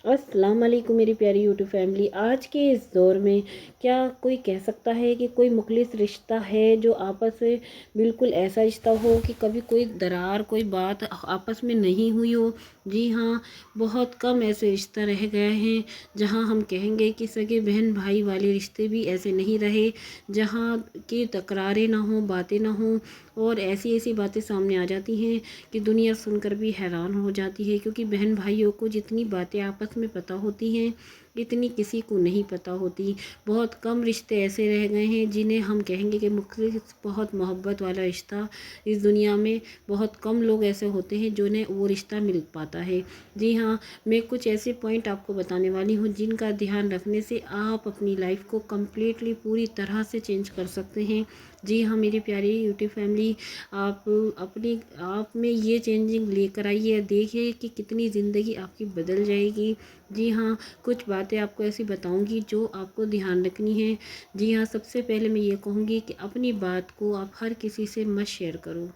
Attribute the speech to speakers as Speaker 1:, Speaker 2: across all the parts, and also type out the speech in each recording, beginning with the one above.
Speaker 1: अस्सलाम वालेकुम मेरी प्यारी यूट्यूब फैमिली। आज के इस दौर में क्या कोई कह सकता है कि कोई मुखलिस रिश्ता है जो आपस में बिल्कुल ऐसा रिश्ता हो कि कभी कोई दरार कोई बात आपस में नहीं हुई हो? जी हाँ, बहुत कम ऐसे रिश्ता रह गए हैं जहाँ हम कहेंगे कि सगे बहन भाई वाले रिश्ते भी ऐसे नहीं रहे, जहाँ की तकरारें ना हो, बातें ना हो, और ऐसी ऐसी बातें सामने आ जाती हैं कि दुनिया सुनकर भी हैरान हो जाती है। क्योंकि बहन भाइयों को जितनी बातें आपस में पता होती हैं इतनी किसी को नहीं पता होती। बहुत कम रिश्ते ऐसे रह गए हैं जिन्हें हम कहेंगे कि मुखलिस बहुत मोहब्बत वाला रिश्ता। इस दुनिया में बहुत कम लोग ऐसे होते हैं जिन्हें वो रिश्ता मिल पाता है। जी हाँ, मैं कुछ ऐसे पॉइंट आपको बताने वाली हूँ जिनका ध्यान रखने से आप अपनी लाइफ को कम्प्लीटली पूरी तरह से चेंज कर सकते हैं। जी हाँ मेरी प्यारी यूट्यूब फैमिली, आप अपनी आप में ये चेंजिंग लेकर आइए, देखिए कि कितनी ज़िंदगी आपकी बदल जाएगी। जी हाँ, कुछ बातें आपको ऐसी बताऊंगी जो आपको ध्यान रखनी है। जी हाँ, सबसे पहले मैं ये कहूँगी कि अपनी बात को आप हर किसी से मत शेयर करो।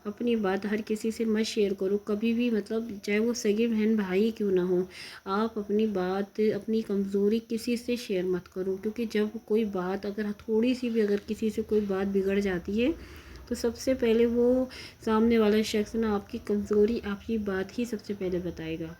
Speaker 1: अपनी बात हर किसी से मत शेयर करो कभी भी, मतलब चाहे वो सगे बहन भाई क्यों ना हो। आप अपनी बात अपनी कमज़ोरी किसी से शेयर मत करो, क्योंकि जब कोई बात अगर थोड़ी सी भी अगर किसी से कोई बात बिगड़ जाती है तो सबसे पहले वो सामने वाला शख्स ना आपकी कमज़ोरी आपकी बात ही सबसे पहले बताएगा।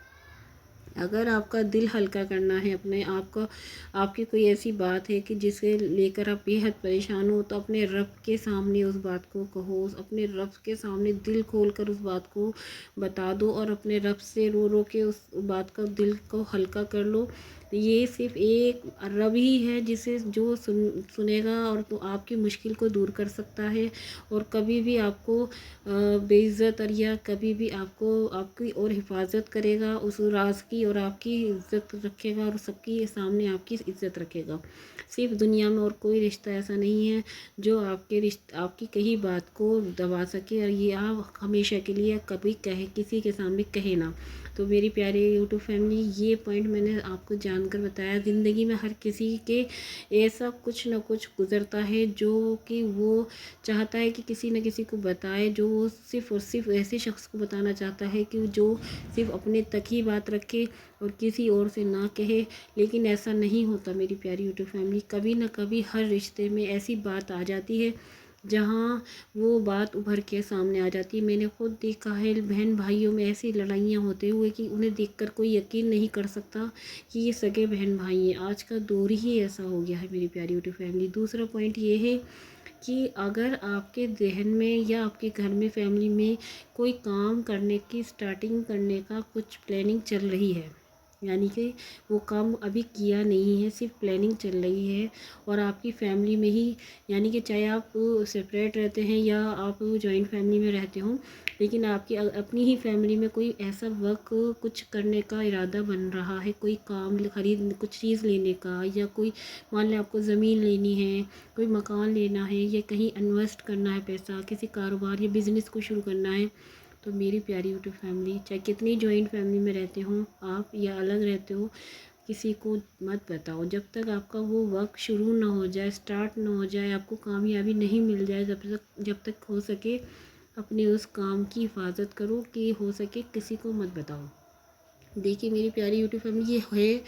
Speaker 1: अगर आपका दिल हल्का करना है अपने आप का, आपकी कोई ऐसी बात है कि जिसे लेकर आप बेहद परेशान हो, तो अपने रब के सामने उस बात को कहो, अपने रब के सामने दिल खोल कर उस बात को बता दो और अपने रब से रो रो के उस बात का दिल को हल्का कर लो। ये सिर्फ एक रब ही है जिसे जो सुनेगा और तो आपकी मुश्किल को दूर कर सकता है, और कभी भी आपको बेइज्जत और या कभी भी आपको आपकी और हिफाजत करेगा उस राज की, और आपकी इज्जत रखेगा और सबकी सामने आपकी इज्जत रखेगा। सिर्फ दुनिया में और कोई रिश्ता ऐसा नहीं है जो आपकी कही बात को दबा सके, और ये आप हमेशा के लिए कभी कहे किसी के सामने कहे ना। तो मेरी प्यारी यूट्यूब फैमिली, ये पॉइंट मैंने आपको जानकर बताया। ज़िंदगी में हर किसी के ऐसा कुछ ना कुछ गुज़रता है जो कि वो चाहता है कि किसी न किसी को बताए, जो वो सिर्फ़ और सिर्फ ऐसे शख्स को बताना चाहता है कि जो सिर्फ अपने तक ही बात रखे और किसी और से ना कहे। लेकिन ऐसा नहीं होता मेरी प्यारी यूट्यूब फैमिली, कभी ना कभी हर रिश्ते में ऐसी बात आ जाती है जहाँ वो बात उभर के सामने आ जाती है। मैंने खुद देखा है बहन भाइयों में ऐसी लड़ाइयाँ होते हुए कि उन्हें देखकर कोई यकीन नहीं कर सकता कि ये सगे बहन भाई हैं। आज का दौर ही ऐसा हो गया है मेरी प्यारी यूट्यूब फैमिली। दूसरा पॉइंट ये है कि अगर आपके जहन में या आपके घर में फैमिली में कोई काम करने की स्टार्टिंग करने का कुछ प्लानिंग चल रही है, यानी कि वो काम अभी किया नहीं है, सिर्फ प्लानिंग चल रही है, और आपकी फैमिली में ही, यानी कि चाहे आप सेपरेट रहते हैं या आप जॉइंट फैमिली में रहते हो, लेकिन आपकी अपनी ही फैमिली में कोई ऐसा वर्क कुछ करने का इरादा बन रहा है, कोई काम खरीद कुछ चीज़ लेने का, या कोई मान लें आपको ज़मीन लेनी है, कोई मकान लेना है, या कहीं इन्वेस्ट करना है पैसा, किसी कारोबार या बिज़नेस को शुरू करना है। तो मेरी प्यारी यूट्यूब फैमिली, चाहे कितनी जॉइंट फैमिली में रहते हो आप या अलग रहते हो, किसी को मत बताओ जब तक आपका वो वर्क शुरू ना हो जाए, स्टार्ट ना हो जाए, आपको कामयाबी नहीं मिल जाए। जब तक हो सके अपने उस काम की हिफाजत करो, कि हो सके किसी को मत बताओ। देखिए मेरी प्यारी यूट्यूब फैमिली, ये है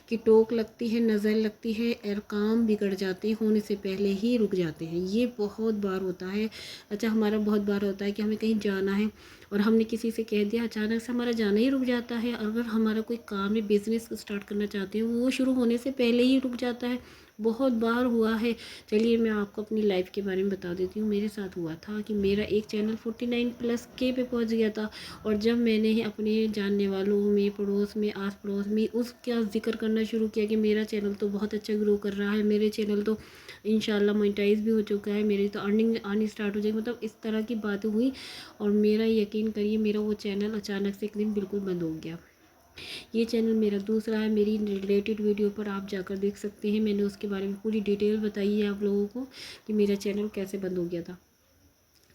Speaker 1: कि टोक लगती है, नज़र लगती है, और काम बिगड़ जाते हैं, होने से पहले ही रुक जाते हैं। ये बहुत बार होता है। अच्छा, हमारा बहुत बार होता है कि हमें कहीं जाना है और हमने किसी से कह दिया, अचानक से हमारा जाना ही रुक जाता है। अगर हमारा कोई काम है, बिज़नेस स्टार्ट करना चाहते हैं, वो शुरू होने से पहले ही रुक जाता है। बहुत बार हुआ है। चलिए मैं आपको अपनी लाइफ के बारे में बता देती हूँ। मेरे साथ हुआ था कि मेरा एक चैनल 49+ पे पहुँच गया था, और जब मैंने अपने जानने वालों में, पड़ोस में, आस पड़ोस में उसका ज़िक्र करना शुरू किया कि मेरा चैनल तो बहुत अच्छा ग्रो कर रहा है, मेरे चैनल तो इंशाल्लाह मोनेटाइज भी हो चुका है, मेरी तो अर्निंग आनी स्टार्ट हो जाएगी, मतलब इस तरह की बातें हुई, और मेरा यकीन करिए मेरा वो चैनल अचानक से एक दिन बिल्कुल बंद हो गया। ये चैनल मेरा दूसरा है, मेरी रिलेटेड वीडियो पर आप जाकर देख सकते हैं। मैंने उसके बारे में पूरी डिटेल बताई है आप लोगों को कि मेरा चैनल कैसे बंद हो गया था।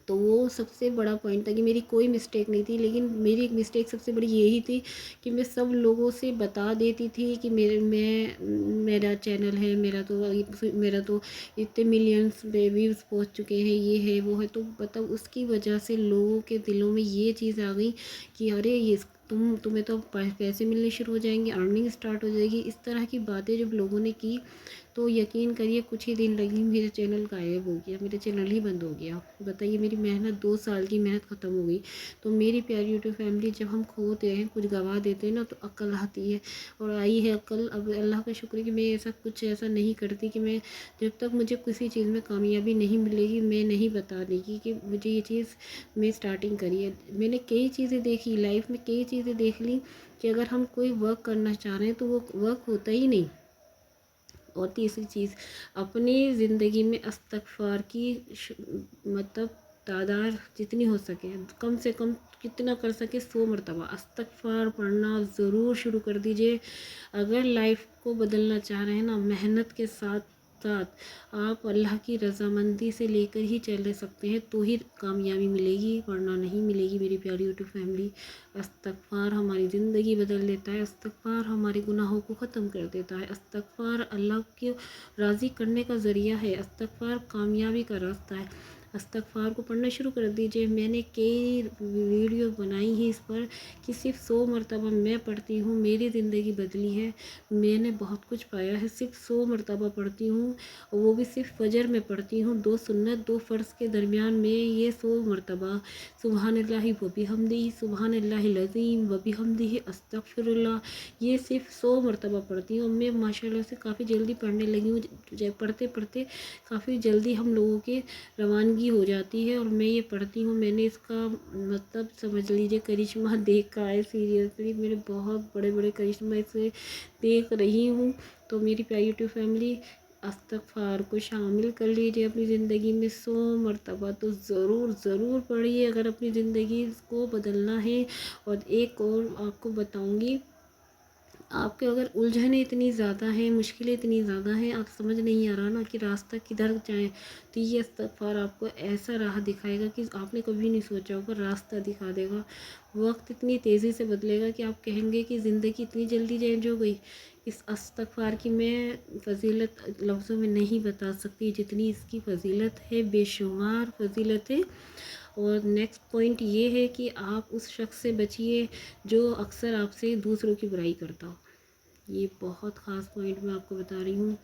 Speaker 1: तो वो सबसे बड़ा पॉइंट था कि मेरी कोई मिस्टेक नहीं थी, लेकिन मेरी एक मिस्टेक सबसे बड़ी यही थी कि मैं सब लोगों से बता देती थी कि मेरा चैनल है, मेरा तो इतने मिलियंस पे व्यूज़ पहुँच चुके हैं, ये है वो है। तो मतलब उसकी वजह से लोगों के दिलों में ये चीज़ आ गई कि अरे ये तुम्हें तो पैसे मिलने शुरू हो जाएंगे, अर्निंग स्टार्ट हो जाएगी। इस तरह की बातें जब लोगों ने की तो यकीन करिए कुछ ही दिन लगी, मेरे चैनल गायब हो गया, मेरा चैनल ही बंद हो गया। बताइए, मेरी मेहनत 2 साल की मेहनत ख़त्म हो गई। तो मेरी प्यारी यूट्यूब फैमिली, जब हम खोते हैं, कुछ गवा देते हैं ना, तो अक्ल आती है, और आई है अक्ल। अब अल्लाह का शुक्र है कि मैं ऐसा नहीं करती कि मैं, जब तक मुझे किसी चीज़ में कामयाबी नहीं मिलेगी, मैं नहीं बता देगी कि मुझे ये चीज़ मैं स्टार्टिंग करी है। मैंने कई चीज़ें देखी लाइफ में, कई चीज़ें देख ली कि अगर हम कोई वर्क करना चाह रहे हैं तो वो वर्क होता ही नहीं। और तीसरी चीज़, अपनी ज़िंदगी में इस्तग़फ़ार की मतलब तादाद जितनी हो सके, कम से कम कितना कर सके 100 मरतबा इस्तग़फ़ार पढ़ना ज़रूर शुरू कर दीजिए। अगर लाइफ को बदलना चाह रहे हैं ना, मेहनत के साथ साथ आप अल्लाह की रज़ामंदी से लेकर ही चल सकते हैं, तो ही कामयाबी मिलेगी, वरना नहीं मिलेगी। मेरी प्यारी यूट्यूब फैमिली, इस्तग़फ़ार हमारी ज़िंदगी बदल देता है, इस्तग़फ़ार हमारे गुनाहों को ख़त्म कर देता है, इस्तग़फ़ार अल्लाह को राज़ी करने का ज़रिया है, इस्तग़फ़ार कामयाबी का रास्ता है। इस्तग़फ़ार को पढ़ना शुरू कर दीजिए। मैंने कई वीडियो बनाई है इस पर कि सिर्फ 100 मरतबा मैं पढ़ती हूँ, मेरी ज़िंदगी बदली है, मैंने बहुत कुछ पाया है। सिर्फ 100 मरतबा पढ़ती हूँ, वो भी सिर्फ फजर में पढ़ती हूँ, 2 सुन्नत 2 फ़र्ज़ के दरमियान में ये 100 मरतबा सुबहानल्लाहि व बिहम्दिही, सुबहानल्लाहिल अज़ीम व बिहम्दिही, अस्तग़फ़िरुल्लाह, ये सिर्फ 100 मरतबा पढ़ती हूँ। मैं माशाल्लाह से काफ़ी जल्दी पढ़ने लगी हूँ। पढ़ते पढ़ते काफ़ी जल्दी हम लोगों के रवानगी हो जाती है, और मैं ये पढ़ती हूँ। मैंने इसका मतलब समझ लीजिए करिश्मा देखा है। सीरियसली मेरे बहुत बड़े बड़े करिश्मा इसे देख रही हूँ। तो मेरी प्यारी यूट्यूब फैमिली, इस्तग़फ़ार को शामिल कर लीजिए अपनी ज़िंदगी में। 100 मरतबा तो ज़रूर पढ़िए अगर अपनी ज़िंदगी को बदलना है। और एक और आपको बताऊँगी, आपके अगर उलझनें इतनी ज़्यादा हैं, मुश्किलें इतनी ज़्यादा हैं, आप समझ नहीं आ रहा ना कि रास्ता किधर जाएं, तो ये इस्तग़फ़ार आपको ऐसा राह दिखाएगा कि आपने कभी नहीं सोचा होगा, रास्ता दिखा देगा। वक्त इतनी तेज़ी से बदलेगा कि आप कहेंगे कि ज़िंदगी इतनी जल्दी चेंज हो गई। इस इस्तग़फ़ार की मैं फ़ज़ीलत लफ्ज़ों में नहीं बता सकती, जितनी इसकी फ़ज़ीलत है, बेशुमार फ़ज़ीलत है। और नेक्स्ट पॉइंट ये है कि आप उस शख्स से बचिए जो अक्सर आपसे दूसरों की बुराई करता हो। ये बहुत ख़ास पॉइंट मैं आपको बता रही हूँ।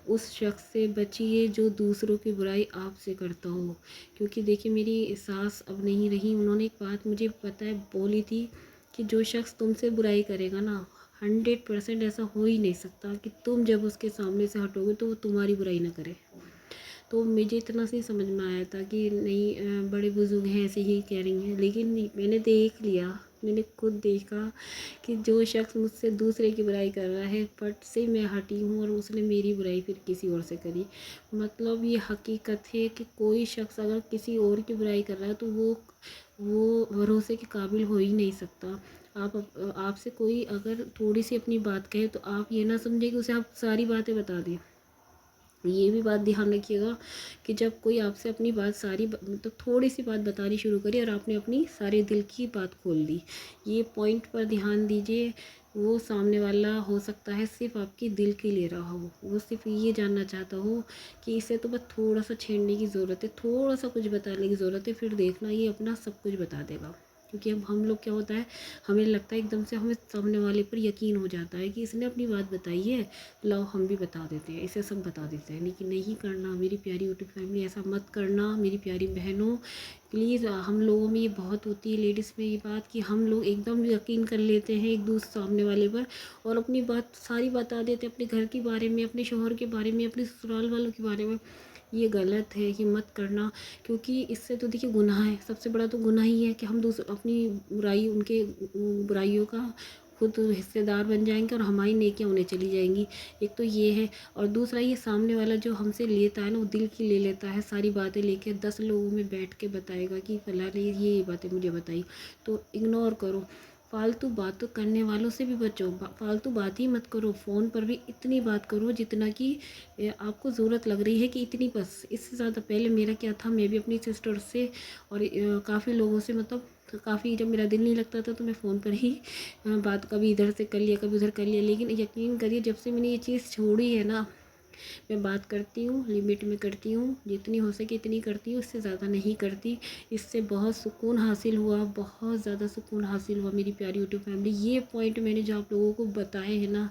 Speaker 1: उस शख्स से बचिए जो दूसरों की बुराई आपसे करता हो। क्योंकि देखिए, मेरी सास अब नहीं रही, उन्होंने एक बात मुझे पता है बोली थी कि जो शख्स तुमसे बुराई करेगा ना, 100% ऐसा हो ही नहीं सकता कि तुम जब उसके सामने से हटोगे तो वो तुम्हारी बुराई ना करे। तो मुझे इतना सी समझ में आया था कि नहीं, बड़े बुज़ुर्ग हैं ऐसे ही कह रही हैं, लेकिन मैंने देख लिया, मैंने खुद देखा कि जो शख्स मुझसे दूसरे की बुराई कर रहा है, फट से मैं हटी हूँ और उसने मेरी बुराई फिर किसी और से करी। मतलब ये हकीकत है कि कोई शख्स अगर किसी और की बुराई कर रहा है तो वो भरोसे के काबिल हो ही नहीं सकता। आपसे कोई अगर थोड़ी सी अपनी बात कहे तो आप ये ना समझे कि उसे आप सारी बातें बता दें। ये भी बात ध्यान रखिएगा कि जब कोई आपसे अपनी बात मतलब थोड़ी सी बात बतानी शुरू करी और आपने अपनी सारे दिल की बात खोल दी, ये पॉइंट पर ध्यान दीजिए। वो सामने वाला हो सकता है सिर्फ आपकी दिल की ले रहा हो, वो सिर्फ ये जानना चाहता हो कि इसे तो बस थोड़ा सा छेड़ने की ज़रूरत है, थोड़ा सा कुछ बताने की ज़रूरत है, फिर देखना ये अपना सब कुछ बता देगा। क्योंकि अब हम लोग क्या होता है, हमें लगता है एकदम से हमें सामने वाले पर यकीन हो जाता है कि इसने अपनी बात बताई है, लाओ हम भी बता देते हैं, इसे सब बता देते हैं। लेकिन नहीं करना मेरी प्यारी यूट्यूब फैमिली, ऐसा मत करना मेरी प्यारी बहनों, प्लीज़। हम लोगों में ये बहुत होती है, लेडीज़ में ये बात कि हम लोग एकदम यकीन कर लेते हैं एक दूसरे सामने वाले पर, और अपनी बात सारी बता देते हैं, अपने घर के बारे में, अपने शोहर के बारे में, अपने ससुराल वालों के बारे में। ये गलत है, ये मत करना। क्योंकि इससे तो देखिए गुनाह है, सबसे बड़ा तो गुनाह ही है कि हम अपनी बुराई, उनके बुराइयों का खुद हिस्सेदार बन जाएंगे और हमारी नेकियां उन्हें चली जाएंगी। एक तो ये है, और दूसरा ये सामने वाला जो हमसे लेता है ना, वो दिल की ले लेता है, सारी बातें लेके 10 लोगों में बैठ के बताएगा कि फला ने ये बातें मुझे बताई। तो इग्नोर करो, फालतू बातों करने वालों से भी बचो। फालतू बात ही मत करो। फ़ोन पर भी इतनी बात करो जितना कि आपको ज़रूरत लग रही है कि इतनी, बस इससे ज़्यादा। पहले मेरा क्या था, मैं भी अपनी सिस्टर से और काफ़ी लोगों से, मतलब काफ़ी, जब मेरा दिल नहीं लगता था तो मैं फ़ोन पर ही बात कभी इधर से कर लिया, कभी उधर कर लिया। लेकिन यकीन करिए, जब से मैंने ये चीज़ छोड़ी है ना, میں بات کرتی ہوں لمٹ میں کرتی ہوں، جتنی ہو سکے اتنی کرتی ہوں، اس سے زیادہ نہیں کرتی۔ اس سے بہت سکون حاصل ہوا، بہت زیادہ سکون حاصل ہوا میری پیاری یوٹیوب فیملی۔ یہ پوائنٹ میں نے جو آپ لوگوں کو بتائے ہیں نا،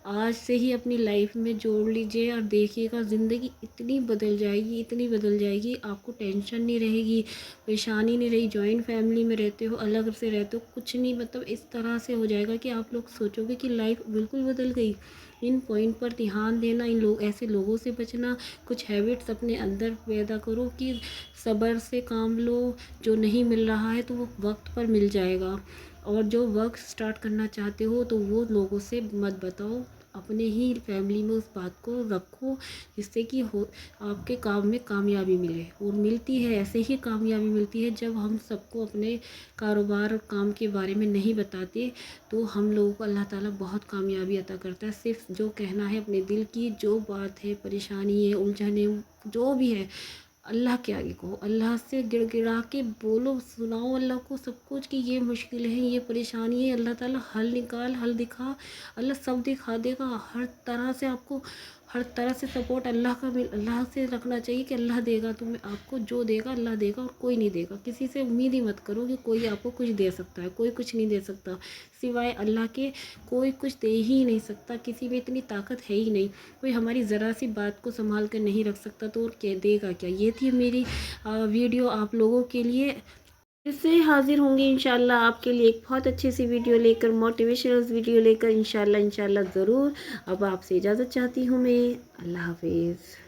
Speaker 1: آج سے ہی اپنی لائف میں جوڑ لیجئے اور دیکھیے گا زندگی اتنی بدل جائے گی، اتنی بدل جائے گی، آپ کو ٹینشن نہیں رہے گی، پریشانی نہیں رہی۔ جوائنٹ فیملی میں رہتے ہو، الگ سے رہتے ہو، کچھ نہیں، مطلب اس طرح سے ہو جائے گا کہ آپ لوگ سوچو گے کہ لائف بالکل بدل گئی۔ ان پوائنٹ پر دھیان دینا، ایسے لوگوں سے بچنا، کچھ ہیبٹس اپنے اندر پیدا کرو کہ صبر سے کام لو، جو نہیں مل رہا ہے تو وہ وقت پر مل جائے گا، اور جو ورک سٹارٹ کرنا چاہتے ہو تو وہ لوگوں سے مت بتاؤ، اپنے ہی فیملی میں اس بات کو رکھو، جس سے کہ آپ کے کام میں کامیابی ملے۔ اور ملتی ہے، ایسے ہی کامیابی ملتی ہے جب ہم سب کو اپنے کاروبار اور کام کے بارے میں نہیں بتاتے، تو ہم لوگوں کو اللہ تعالیٰ بہت کامیابی عطا کرتا ہے۔ صرف جو کہنا ہے اپنے دل کی جو بات ہے، پریشانی ہے، الجھن ہے، جو بھی ہے، اللہ کے آگے کہو، اللہ سے گڑ گڑا کے بولو، سناؤ اللہ کو سب کچھ کہ یہ مشکل ہے، یہ پریشانی ہے، اللہ تعالیٰ حل نکال، حل دکھا، اللہ سب دکھا دے گا۔ ہر طرح سے آپ کو، ہر طرح سے سپورٹ اللہ سے رکھنا چاہیے کہ اللہ دے گا تمہیں، آپ کو جو دے گا اللہ دے گا، اور کوئی نہیں دے گا۔ کسی سے امید ہی مت کرو کہ کوئی آپ کو کچھ دے سکتا ہے، کوئی کچھ نہیں دے سکتا سوائے اللہ کے، کوئی کچھ دے ہی نہیں سکتا، کسی میں اتنی طاقت ہے ہی نہیں۔ کوئی ہماری ذرا سی بات کو سنبھال کر نہیں رکھ سکتا تو اور کیا دے گا کیا۔ یہ تھی میری ویڈیو آپ لوگوں کے لیے۔ پھر سے حاضر ہوں گی انشاءاللہ آپ کے لیے ایک بہت اچھی سی ویڈیو لے کر، موٹیویشنل ویڈیو لے کر، انشاءاللہ ضرور۔ اب آپ سے اجازت چاہتی ہوں میں، اللہ حافظ۔